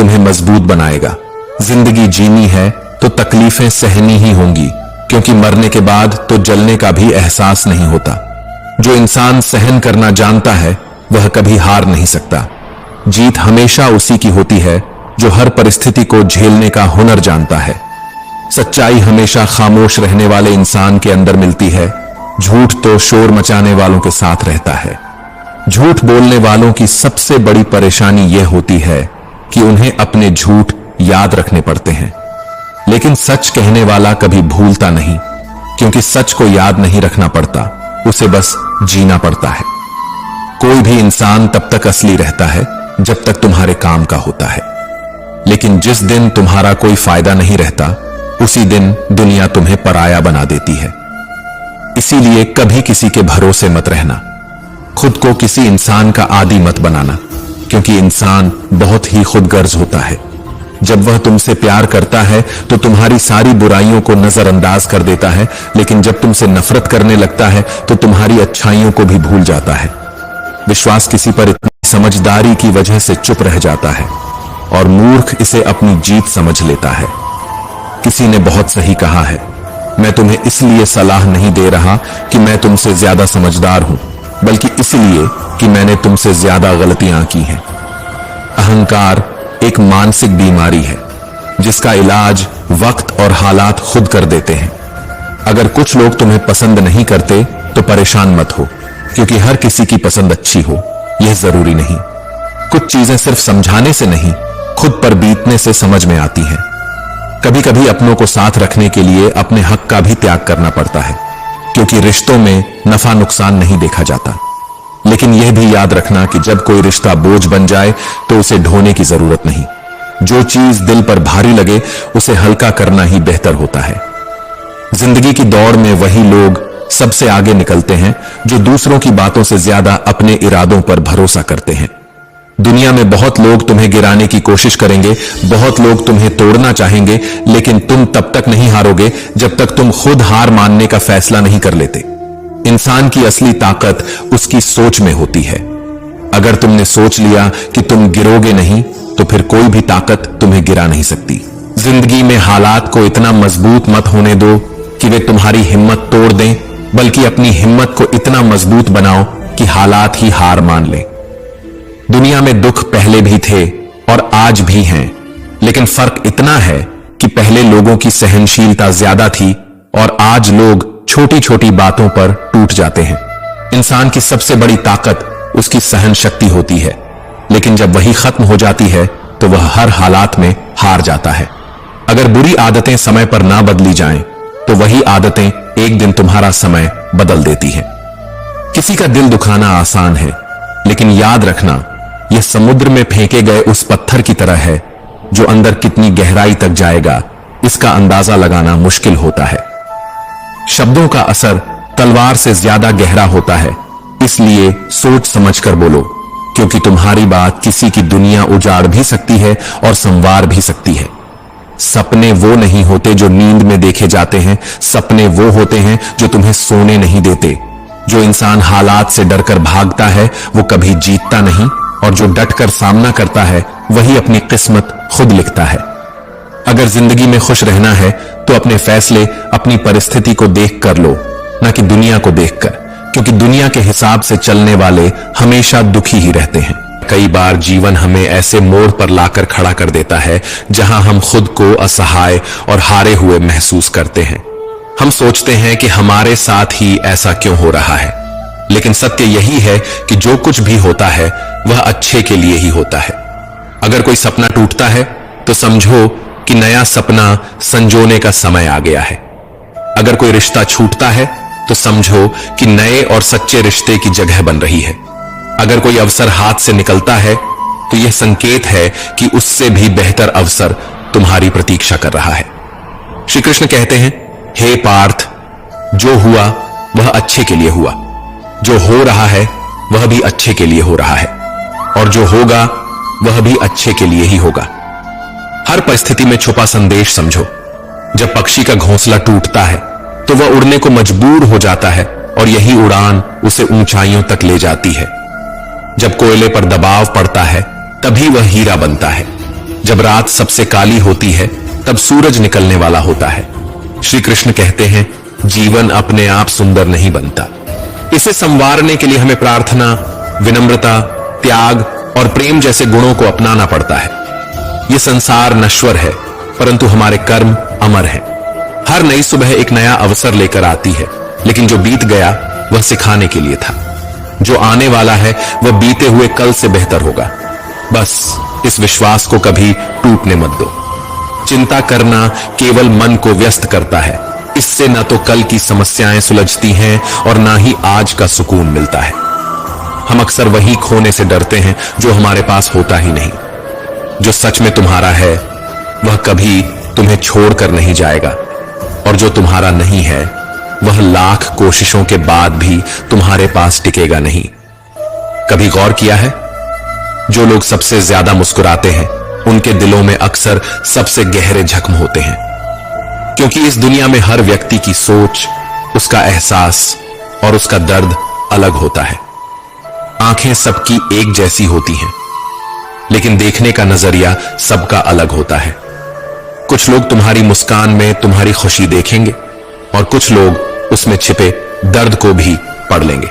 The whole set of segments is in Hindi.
तुम्हें मजबूत बनाएगा। जिंदगी जीनी है तो तकलीफें सहनी ही होंगी, क्योंकि मरने के बाद तो जलने का भी एहसास नहीं होता। जो इंसान सहन करना जानता है वह कभी हार नहीं सकता। जीत हमेशा उसी की होती है जो हर परिस्थिति को झेलने का हुनर जानता है। सच्चाई हमेशा खामोश रहने वाले इंसान के अंदर मिलती है। झूठ तो शोर मचाने वालों के साथ रहता है। झूठ बोलने वालों की सबसे बड़ी परेशानी यह होती है कि उन्हें अपने झूठ याद रखने पड़ते हैं, लेकिन सच कहने वाला कभी भूलता नहीं, क्योंकि सच को याद नहीं रखना पड़ता, उसे बस जीना पड़ता है। कोई भी इंसान तब तक असली रहता है जब तक तुम्हारे काम का होता है, लेकिन जिस दिन तुम्हारा कोई फायदा नहीं रहता उसी दिन दुनिया तुम्हें पराया बना देती है। इसीलिए कभी किसी के भरोसे मत रहना। खुद को किसी इंसान का आदी मत बनाना, क्योंकि इंसान बहुत ही खुदगर्ज होता है। जब वह तुमसे प्यार करता है तो तुम्हारी सारी बुराइयों को नजरअंदाज कर देता है, लेकिन जब तुमसे नफरत करने लगता है तो तुम्हारी अच्छाइयों को भी भूल जाता है। विश्वास किसी पर इतनी समझदारी की वजह से चुप रह जाता है और मूर्ख इसे अपनी जीत समझ लेता है। किसी ने बहुत सही कहा है, मैं तुम्हें इसलिए सलाह नहीं दे रहा कि मैं तुमसे ज्यादा समझदार हूं, बल्कि इसलिए कि मैंने तुमसे ज्यादा गलतियां की हैं। अहंकार एक मानसिक बीमारी है जिसका इलाज वक्त और हालात खुद कर देते हैं। अगर कुछ लोग तुम्हें पसंद नहीं करते तो परेशान मत हो, क्योंकि हर किसी की पसंद अच्छी हो यह जरूरी नहीं। कुछ चीजें सिर्फ समझाने से नहीं, खुद पर बीतने से समझ में आती हैं। कभी कभी अपनों को साथ रखने के लिए अपने हक का भी त्याग करना पड़ता है, क्योंकि रिश्तों में नफा नुकसान नहीं देखा जाता। लेकिन यह भी याद रखना कि जब कोई रिश्ता बोझ बन जाए तो उसे ढोने की जरूरत नहीं। जो चीज दिल पर भारी लगे उसे हल्का करना ही बेहतर होता है। जिंदगी की दौड़ में वही लोग सबसे आगे निकलते हैं जो दूसरों की बातों से ज्यादा अपने इरादों पर भरोसा करते हैं। दुनिया में बहुत लोग तुम्हें गिराने की कोशिश करेंगे, बहुत लोग तुम्हें तोड़ना चाहेंगे, लेकिन तुम तब तक नहीं हारोगे जब तक तुम खुद हार मानने का फैसला नहीं कर लेते। इंसान की असली ताकत उसकी सोच में होती है। अगर तुमने सोच लिया कि तुम गिरोगे नहीं तो फिर कोई भी ताकत तुम्हें गिरा नहीं सकती। जिंदगी में हालात को इतना मजबूत मत होने दो कि वे तुम्हारी हिम्मत तोड़ दें, बल्कि अपनी हिम्मत को इतना मजबूत बनाओ कि हालात ही हार मान लें। दुनिया में दुख पहले भी थे और आज भी हैं, लेकिन फर्क इतना है कि पहले लोगों की सहनशीलता ज्यादा थी और आज लोग छोटी छोटी बातों पर टूट जाते हैं। इंसान की सबसे बड़ी ताकत उसकी सहन शक्ति होती है, लेकिन जब वही खत्म हो जाती है तो वह हर हालात में हार जाता है। अगर बुरी आदतें समय पर ना बदली जाएं, तो वही आदतें एक दिन तुम्हारा समय बदल देती हैं। किसी का दिल दुखाना आसान है, लेकिन याद रखना यह समुद्र में फेंके गए उस पत्थर की तरह है जो अंदर कितनी गहराई तक जाएगा इसका अंदाजा लगाना मुश्किल होता है। शब्दों का असर तलवार से ज्यादा गहरा होता है, इसलिए सोच समझकर बोलो, क्योंकि तुम्हारी बात किसी की दुनिया उजाड़ भी सकती है और संवार भी सकती है। सपने वो नहीं होते जो नींद में देखे जाते हैं, सपने वो होते हैं जो तुम्हें सोने नहीं देते। जो इंसान हालात से डरकर भागता है वो कभी जीतता नहीं, और जो डटकर सामना करता है वही अपनी किस्मत खुद लिखता है। अगर जिंदगी में खुश रहना है तो अपने फैसले अपनी परिस्थिति को देख कर लो, ना कि दुनिया को देखकर, क्योंकि दुनिया के हिसाब से चलने वाले हमेशा दुखी ही रहते हैं। कई बार जीवन हमें ऐसे मोड़ पर लाकर खड़ा कर देता है जहां हम खुद को असहाय और हारे हुए महसूस करते हैं। हम सोचते हैं कि हमारे साथ ही ऐसा क्यों हो रहा है, लेकिन सत्य यही है कि जो कुछ भी होता है वह अच्छे के लिए ही होता है। अगर कोई सपना टूटता है तो समझो कि नया सपना संजोने का समय आ गया है। अगर कोई रिश्ता छूटता है तो समझो कि नए और सच्चे रिश्ते की जगह बन रही है। अगर कोई अवसर हाथ से निकलता है तो यह संकेत है कि उससे भी बेहतर अवसर तुम्हारी प्रतीक्षा कर रहा है। श्री कृष्ण कहते हैं, हे पार्थ, जो हुआ वह अच्छे के लिए हुआ, जो हो रहा है वह भी अच्छे के लिए हो रहा है, और जो होगा वह भी अच्छे के लिए ही होगा। हर परिस्थिति में छुपा संदेश समझो। जब पक्षी का घोंसला टूटता है तो वह उड़ने को मजबूर हो जाता है, और यही उड़ान उसे ऊंचाइयों तक ले जाती है। जब कोयले पर दबाव पड़ता है तभी वह हीरा बनता है। जब रात सबसे काली होती है तब सूरज निकलने वाला होता है। श्री कृष्ण कहते हैं, जीवन अपने आप सुंदर नहीं बनता, इसे संवारने के लिए हमें प्रार्थना, विनम्रता, त्याग और प्रेम जैसे गुणों को अपनाना पड़ता है। यह संसार नश्वर है, परंतु हमारे कर्म अमर हैं। हर नई सुबह एक नया अवसर लेकर आती है, लेकिन जो बीत गया वह सिखाने के लिए था। जो आने वाला है वह बीते हुए कल से बेहतर होगा। बस इस विश्वास को कभी टूटने मत दो। चिंता करना केवल मन को व्यस्त करता है। इससे न तो कल की समस्याएं सुलझती हैं और ना ही आज का सुकून मिलता है। हम अक्सर वही खोने से डरते हैं जो हमारे पास होता ही नहीं। जो सच में तुम्हारा है वह कभी तुम्हें छोड़कर नहीं जाएगा, और जो तुम्हारा नहीं है वह लाख कोशिशों के बाद भी तुम्हारे पास टिकेगा नहीं। कभी गौर किया है, जो लोग सबसे ज्यादा मुस्कुराते हैं उनके दिलों में अक्सर सबसे गहरे जख्म होते हैं, क्योंकि इस दुनिया में हर व्यक्ति की सोच, उसका एहसास और उसका दर्द अलग होता है। आंखें सबकी एक जैसी होती हैं, लेकिन देखने का नजरिया सबका अलग होता है। कुछ लोग तुम्हारी मुस्कान में तुम्हारी खुशी देखेंगे और कुछ लोग उसमें छिपे दर्द को भी पढ़ लेंगे।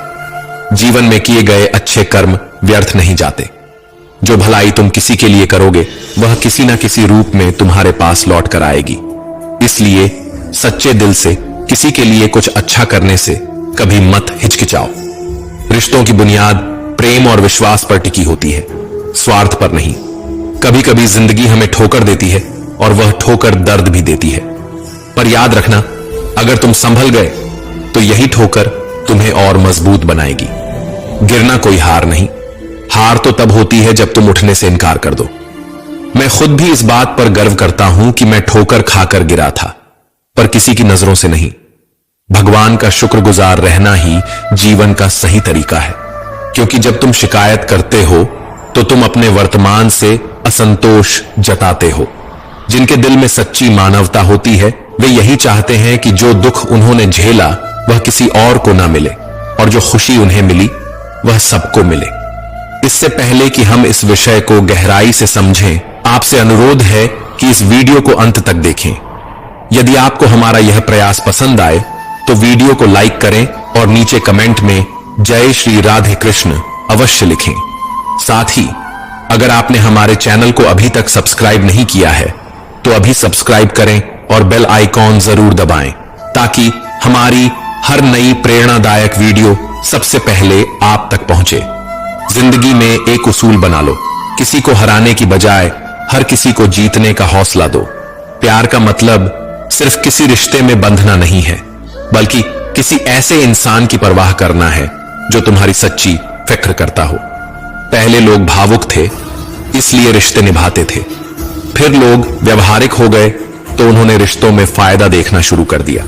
जीवन में किए गए अच्छे कर्म व्यर्थ नहीं जाते। जो भलाई तुम किसी के लिए करोगे वह किसी ना किसी रूप में तुम्हारे पास लौट कर आएगी। इसलिए सच्चे दिल से किसी के लिए कुछ अच्छा करने से कभी मत हिचकिचाओ। रिश्तों की बुनियाद प्रेम और विश्वास पर टिकी होती है, स्वार्थ पर नहीं। कभी कभी जिंदगी हमें ठोकर देती है और वह ठोकर दर्द भी देती है, पर याद रखना, अगर तुम संभल गए तो यही ठोकर तुम्हें और मजबूत बनाएगी। गिरना कोई हार नहीं, हार तो तब होती है जब तुम उठने से इनकार कर दो। मैं खुद भी इस बात पर गर्व करता हूं कि मैं ठोकर खाकर गिरा था, पर किसी की नजरों से नहीं। भगवान का शुक्रगुजार रहना ही जीवन का सही तरीका है, क्योंकि जब तुम शिकायत करते हो तो तुम अपने वर्तमान से असंतोष जताते हो। जिनके दिल में सच्ची मानवता होती है वे यही चाहते हैं कि जो दुख उन्होंने झेला वह किसी और को ना मिले, और जो खुशी उन्हें मिली वह सबको मिले। इससे पहले कि हम इस विषय को गहराई से समझें, आपसे अनुरोध है कि इस वीडियो को अंत तक देखें। यदि आपको हमारा यह प्रयास पसंद आए तो वीडियो को लाइक करें और नीचे कमेंट में जय श्री राधे कृष्ण अवश्य लिखें। साथ ही अगर आपने हमारे चैनल को अभी तक सब्सक्राइब नहीं किया है तो अभी सब्सक्राइब करें और बेल आइकॉन जरूर दबाएं, ताकि हमारी हर नई प्रेरणादायक वीडियो सबसे पहले आप तक पहुंचे। जिंदगी में एक उसूल बना लो, किसी को हराने की बजाय हर किसी को जीतने का हौसला दो। प्यार का मतलब सिर्फ किसी रिश्ते में बंधना नहीं है, बल्कि किसी ऐसे इंसान की परवाह करना है जो तुम्हारी सच्ची फिक्र करता हो। पहले लोग भावुक थे इसलिए रिश्ते निभाते थे, फिर लोग व्यवहारिक हो गए तो उन्होंने रिश्तों में फायदा देखना शुरू कर दिया,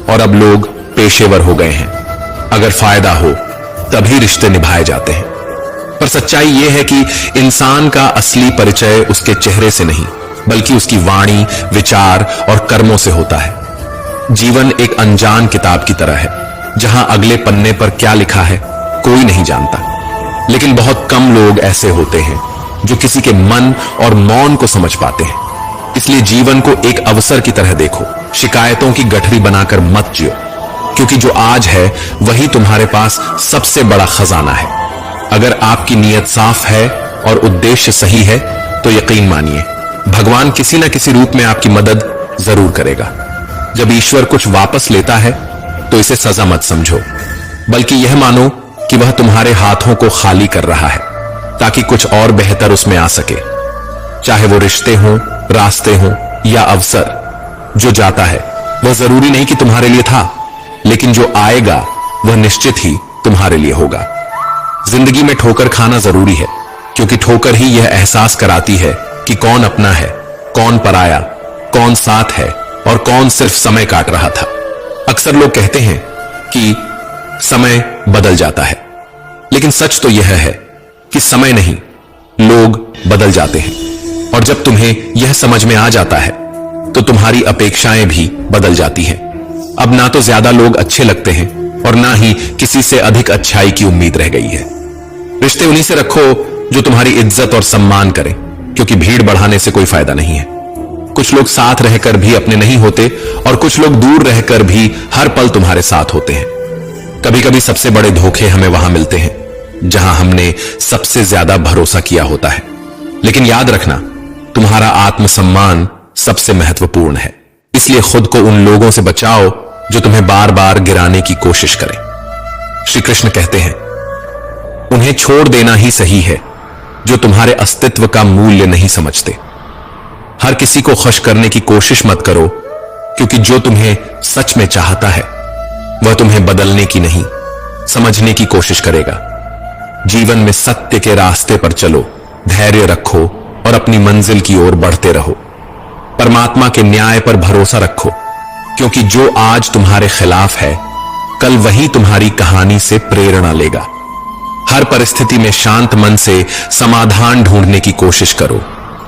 और अब लोग पेशेवर हो गए हैं। अगर फायदा हो तभी रिश्ते निभाए जाते हैं। पर सच्चाई यह है कि इंसान का असली परिचय उसके चेहरे से नहीं, बल्कि उसकी वाणी, विचार और कर्मों से होता है। जीवन एक अनजान किताब की तरह है, जहां अगले पन्ने पर क्या लिखा है कोई नहीं जानता, लेकिन बहुत कम लोग ऐसे होते हैं जो किसी के मन और मौन को समझ पाते हैं। इसलिए जीवन को एक अवसर की तरह देखो, शिकायतों की गठरी बनाकर मत जियो, क्योंकि जो आज है वही तुम्हारे पास सबसे बड़ा खजाना है। अगर आपकी नीयत साफ है और उद्देश्य सही है तो यकीन मानिए भगवान किसी न किसी रूप में आपकी मदद जरूर करेगा। जब ईश्वर कुछ वापस लेता है तो इसे सजा मत समझो, बल्कि यह मानो कि वह तुम्हारे हाथों को खाली कर रहा है ताकि कुछ और बेहतर उसमें आ सके। चाहे वो रिश्ते हों, रास्ते हों या अवसर, जो जाता है वह जरूरी नहीं कि तुम्हारे लिए था, लेकिन जो आएगा वह निश्चित ही तुम्हारे लिए होगा। जिंदगी में ठोकर खाना जरूरी है, क्योंकि ठोकर ही यह एहसास कराती है कि कौन अपना है, कौन पराया, कौन साथ है और कौन सिर्फ समय काट रहा था। अक्सर लोग कहते हैं कि समय बदल जाता है, लेकिन सच तो यह है कि समय नहीं, लोग बदल जाते हैं। और जब तुम्हें यह समझ में आ जाता है तो तुम्हारी अपेक्षाएं भी बदल जाती हैं। अब ना तो ज्यादा लोग अच्छे लगते हैं और ना ही किसी से अधिक अच्छाई की उम्मीद रह गई है। रिश्ते उन्हीं से रखो जो तुम्हारी इज्जत और सम्मान करें, क्योंकि भीड़ बढ़ाने से कोई फायदा नहीं है। कुछ लोग साथ रहकर भी अपने नहीं होते और कुछ लोग दूर रहकर भी हर पल तुम्हारे साथ होते हैं। कभी कभी सबसे बड़े धोखे हमें वहां मिलते हैं जहां हमने सबसे ज्यादा भरोसा किया होता है। लेकिन याद रखना, तुम्हारा आत्मसम्मान सबसे महत्वपूर्ण है। इसलिए खुद को उन लोगों से बचाओ जो तुम्हें बार बार गिराने की कोशिश करें। श्री कृष्ण कहते हैं, उन्हें छोड़ देना ही सही है जो तुम्हारे अस्तित्व का मूल्य नहीं समझते। हर किसी को खुश करने की कोशिश मत करो, क्योंकि जो तुम्हें सच में चाहता है वह तुम्हें बदलने की नहीं, समझने की कोशिश करेगा। जीवन में सत्य के रास्ते पर चलो, धैर्य रखो और अपनी मंजिल की ओर बढ़ते रहो। परमात्मा के न्याय पर भरोसा रखो, क्योंकि जो आज तुम्हारे खिलाफ है कल वही तुम्हारी कहानी से प्रेरणा लेगा। हर परिस्थिति में शांत मन से समाधान ढूंढने की कोशिश करो,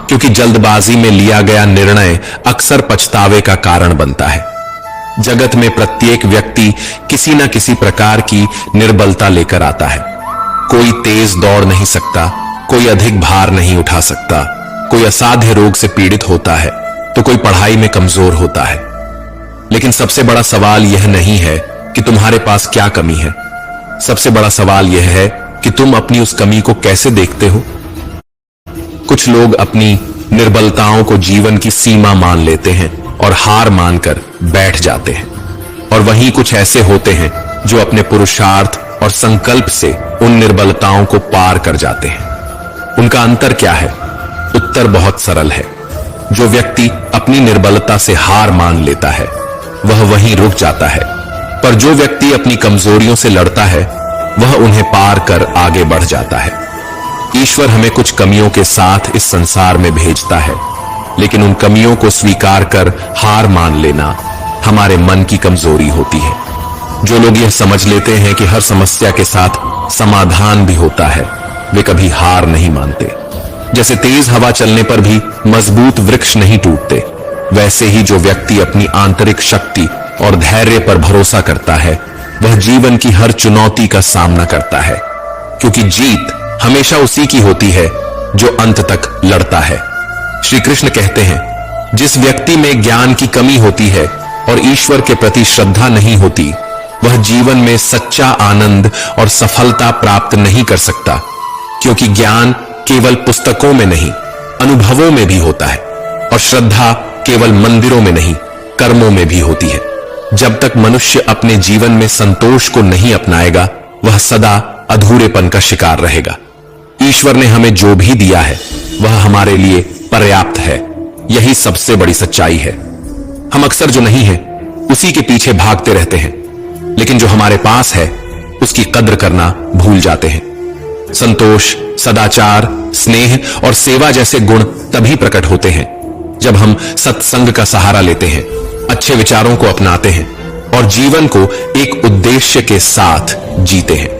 क्योंकि जल्दबाजी में लिया गया निर्णय अक्सर पछतावे का कारण बनता है। जगत में प्रत्येक व्यक्ति किसी न किसी प्रकार की निर्बलता लेकर आता है। कोई तेज दौड़ नहीं सकता, कोई अधिक भार नहीं उठा सकता, कोई असाध्य रोग से पीड़ित होता है तो कोई पढ़ाई में कमजोर होता है। लेकिन सबसे बड़ा सवाल यह नहीं है कि तुम्हारे पास क्या कमी है। सबसे बड़ा सवाल यह है कि तुम अपनी उस कमी को कैसे देखते हो। कुछ लोग अपनी निर्बलताओं को जीवन की सीमा मान लेते हैं और हार मानकर बैठ जाते हैं, और वहीं कुछ ऐसे होते हैं जो अपने पुरुषार्थ और संकल्प से उन निर्बलताओं को पार कर जाते हैं। उनका अंतर क्या है? उत्तर बहुत सरल है। जो व्यक्ति अपनी निर्बलता से हार मान लेता है वह वहीं रुक जाता है, पर जो व्यक्ति अपनी कमजोरियों से लड़ता है वह उन्हें पार कर आगे बढ़ जाता है। ईश्वर हमें कुछ कमियों के साथ इस संसार में भेजता है, लेकिन उन कमियों को स्वीकार कर हार मान लेना हमारे मन की कमजोरी होती है। जो लोग यह समझ लेते हैं कि हर समस्या के साथ समाधान भी होता है, वे कभी हार नहीं मानते। जैसे तेज हवा चलने पर भी मजबूत वृक्ष नहीं टूटते, वैसे ही जो व्यक्ति अपनी आंतरिक शक्ति और धैर्य पर भरोसा करता है वह जीवन की हर चुनौती का सामना करता है, क्योंकि जीत हमेशा उसी की होती है जो अंत तक लड़ता है। श्री कृष्ण कहते हैं, जिस व्यक्ति में ज्ञान की कमी होती है और ईश्वर के प्रति श्रद्धा नहीं होती, वह जीवन में सच्चा आनंद और सफलता प्राप्त नहीं कर सकता, क्योंकि ज्ञान केवल पुस्तकों में नहीं अनुभवों में भी होता है, और श्रद्धा केवल मंदिरों में नहीं कर्मों में भी होती है। जब तक मनुष्य अपने जीवन में संतोष को नहीं अपनाएगा वह सदा अधूरेपन का शिकार रहेगा। ईश्वर ने हमें जो भी दिया है वह हमारे लिए पर्याप्त है, यही सबसे बड़ी सच्चाई है। हम अक्सर जो नहीं है उसी के पीछे भागते रहते हैं, लेकिन जो हमारे पास है उसकी कद्र करना भूल जाते हैं। संतोष, सदाचार, स्नेह और सेवा जैसे गुण तभी प्रकट होते हैं जब हम सत्संग का सहारा लेते हैं, अच्छे विचारों को अपनाते हैं और जीवन को एक उद्देश्य के साथ जीते हैं।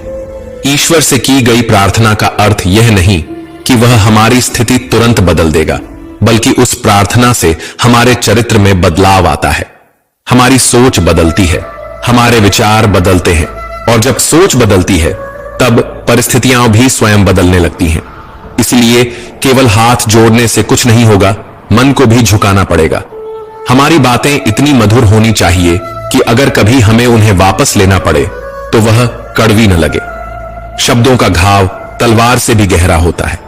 ईश्वर से की गई प्रार्थना का अर्थ यह नहीं कि वह हमारी स्थिति तुरंत बदल देगा, बल्कि उस प्रार्थना से हमारे चरित्र में बदलाव आता है। हमारी सोच बदलती है, हमारे विचार बदलते हैं, और जब सोच बदलती है तब परिस्थितियां भी स्वयं बदलने लगती हैं। इसलिए केवल हाथ जोड़ने से कुछ नहीं होगा, मन को भी झुकाना पड़ेगा। हमारी बातें इतनी मधुर होनी चाहिए कि अगर कभी हमें उन्हें वापस लेना पड़े तो वह कड़वी न लगे। शब्दों का घाव तलवार से भी गहरा होता है।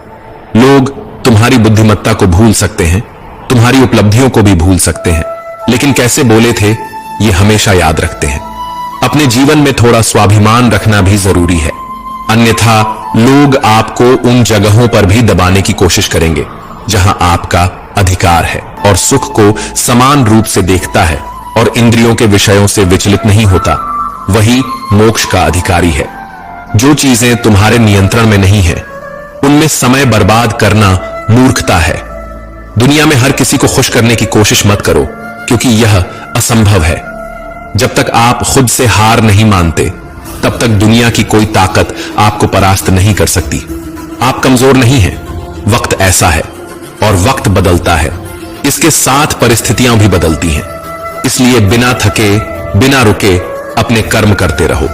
लोग तुम्हारी बुद्धिमत्ता को भूल सकते हैं, तुम्हारी उपलब्धियों को भी भूल सकते हैं, लेकिन कैसे बोले थे ये हमेशा याद रखते हैं। अपने जीवन में थोड़ा स्वाभिमान रखना भी जरूरी है, अन्यथा लोग आपको उन जगहों पर भी दबाने की कोशिश करेंगे जहां आपका अधिकार है, और सुख को समान रूप से देखता है और इंद्रियों के विषयों से विचलित नहीं होता, वही मोक्ष का अधिकारी है। जो चीजें तुम्हारे नियंत्रण में नहीं है उनमें समय बर्बाद करना मूर्खता है। दुनिया में हर किसी को खुश करने की कोशिश मत करो, क्योंकि यह असंभव है। जब तक आप खुद से हार नहीं मानते तब तक दुनिया की कोई ताकत आपको परास्त नहीं कर सकती। आप कमजोर नहीं हैं, वक्त ऐसा है और वक्त बदलता है, इसके साथ परिस्थितियां भी बदलती हैं। इसलिए बिना थके बिना रुके अपने कर्म करते रहो।